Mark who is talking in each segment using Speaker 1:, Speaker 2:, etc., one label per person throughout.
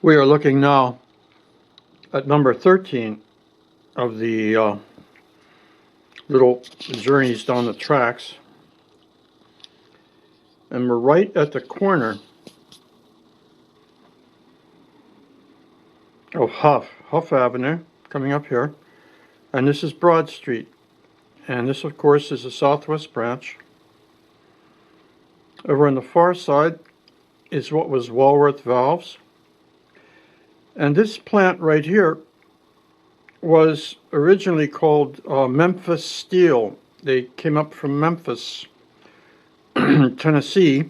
Speaker 1: We are looking now at number 13 of the little journeys down the tracks. And we're right at the corner of Huff Avenue, coming up here. And this is Broad Street. And this, of course, is the southwest branch. Over on the far side is what was Walworth Valves. And this plant right here was originally called Memphis Steel. They came up from Memphis, Tennessee,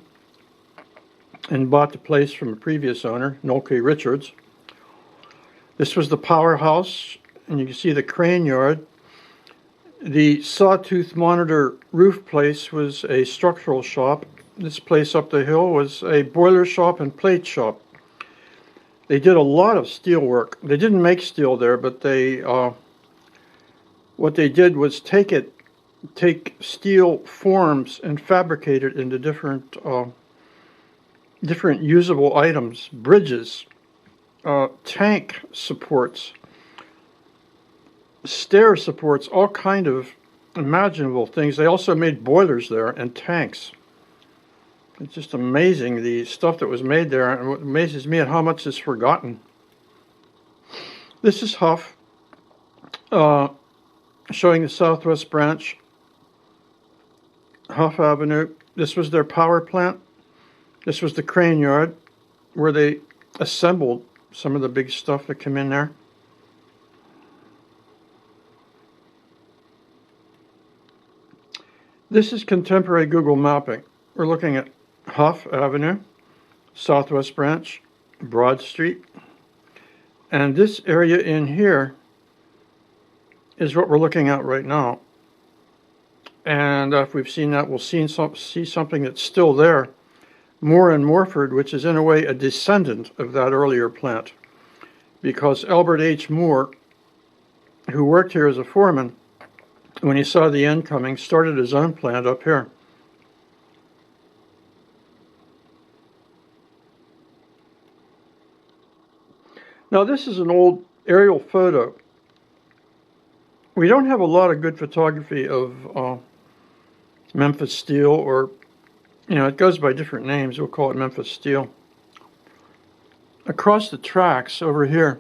Speaker 1: and bought the place from a previous owner, Noelke-Richards. This was the powerhouse, and you can see the crane yard. The sawtooth monitor roof place was a structural shop. This place up the hill was a boiler shop and plate shop. They did a lot of steel work. They didn't make steel there, but they what they did was take steel forms and fabricate it into different usable items, bridges, tank supports, stair supports, all kind of imaginable things. They also made boilers there and tanks. It's just amazing, the stuff that was made there, and what amazes me at how much is forgotten. This is Huff, showing the southwest branch, Huff Avenue. This was their power plant. This was the crane yard, where they assembled some of the big stuff that came in there. This is contemporary Google mapping. We're looking at Huff Avenue, southwest branch, Broad Street. And this area in here is what we're looking at right now. And if we've seen that, we'll see something that's still there. Moore Morford, which is in a way a descendant of that earlier plant. Because Albert H. Moore, who worked here as a foreman, when he saw the end coming, started his own plant up here. Now this is an old aerial photo. We don't have a lot of good photography of Memphis Steel, or, you know, it goes by different names. We'll call it Memphis Steel. Across the tracks over here,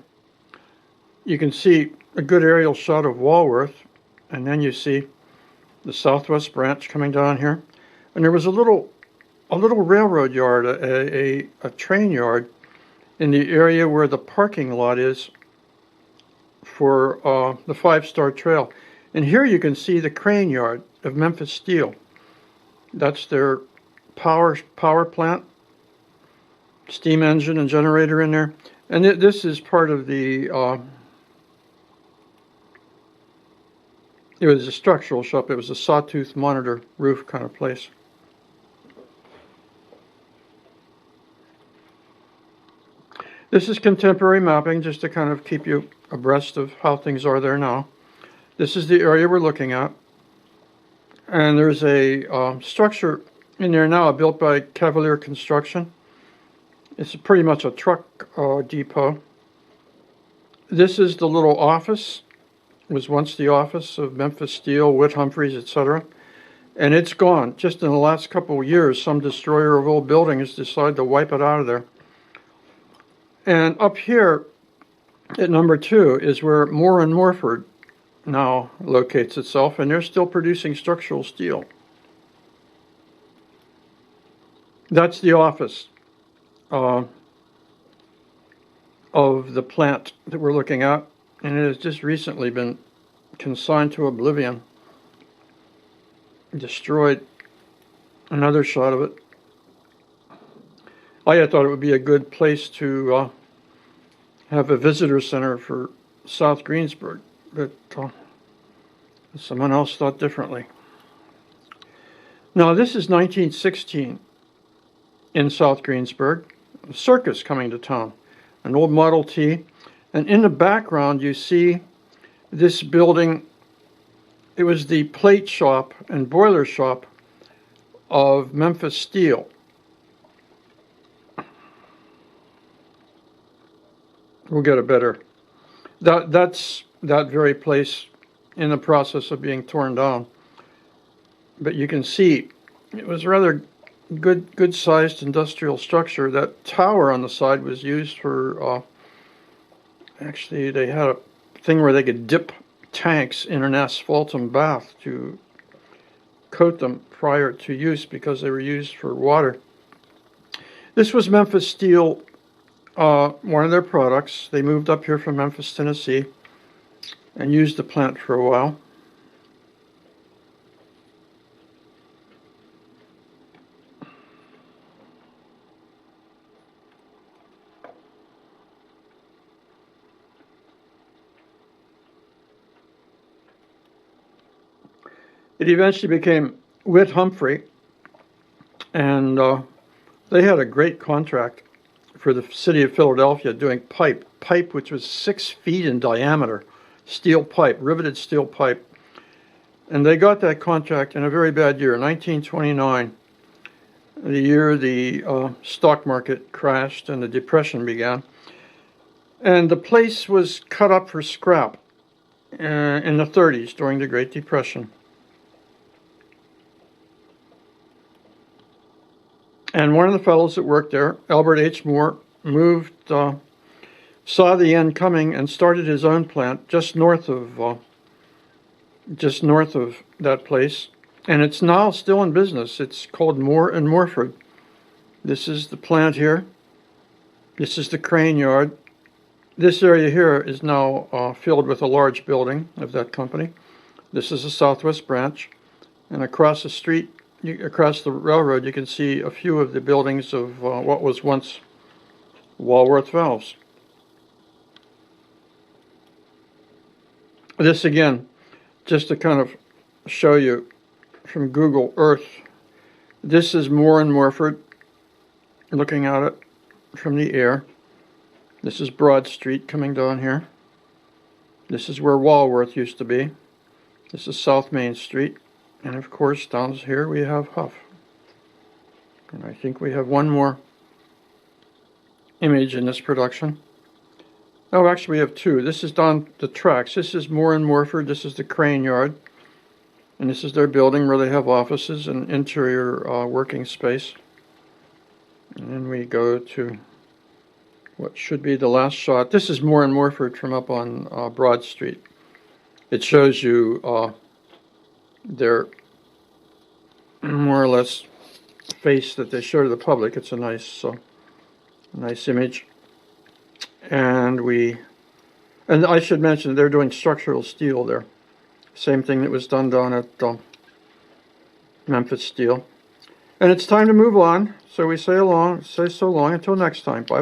Speaker 1: you can see a good aerial shot of Walworth, and then you see the southwest branch coming down here. And there was a little railroad yard, a train yard, in the area where the parking lot is for the 5-Star Trail. And here you can see the crane yard of Memphis Steel. That's their power plant, steam engine and generator in there. And this is part of the, it was a structural shop. It was a sawtooth monitor roof kind of place. This is contemporary mapping, just to kind of keep you abreast of how things are there now. This is the area we're looking at. And there's a structure in there now built by Cavalier Construction. It's pretty much a truck depot. This is the little office. It was once the office of Memphis Steel, Witt-Humphreys, etc. And it's gone. Just in the last couple of years, some destroyer of old buildings decided to wipe it out of there. And up here at number 2 is where Moore Morford now locates itself, and they're still producing structural steel. That's the office of the plant that we're looking at, and it has just recently been consigned to oblivion, destroyed. Another shot of it. I thought it would be a good place to have a visitor center for South Greensburg, but someone else thought differently. Now this is 1916 in South Greensburg, a circus coming to town, an old Model T, and in the background you see this building. It was the plate shop and boiler shop of Memphis Steel. we'll get a better. That's that very place in the process of being torn down. But you can see it was a rather good-sized industrial structure. That tower on the side was used for, actually they had a thing where they could dip tanks in an asphaltum bath to coat them prior to use because they were used for water. This was Memphis Steel, one of their products. They moved up here from Memphis, Tennessee, and used the plant for a while. It eventually became Witt-Humphrey, and they had a great contract for the city of Philadelphia doing pipe which was 6 feet in diameter, steel pipe, riveted steel pipe. And they got that contract in a very bad year, 1929, the year the stock market crashed and the Depression began. And the place was cut up for scrap in the 30s during the Great Depression. And one of the fellows that worked there, Albert H. Moore, moved, saw the end coming and started his own plant just north of that place. And it's now still in business. It's called Moore Morford. This is the plant here. This is the crane yard. This area here is now filled with a large building of that company. This is the Southwest branch. And across the street, across the railroad, you can see a few of the buildings of what was once Walworth Valves. This again, just to kind of show you from Google Earth, this is Moore Morford, looking at it from the air. This is Broad Street coming down here. This is where Walworth used to be. This is South Main Street. And of course, down here we have Huff. And I think we have one more image in this production. Oh, actually we have two. This is down the tracks. This is Moore Morford. This is the crane yard. And this is their building where they have offices and interior working space. And then we go to what should be the last shot. This is Moore Morford from up on Broad Street. It shows you their more or less face that they show to the public. It's a nice image. And I should mention they're doing structural steel there. Same thing that was done down at Memphis Steel. And it's time to move on. So we say so long until next time. Bye.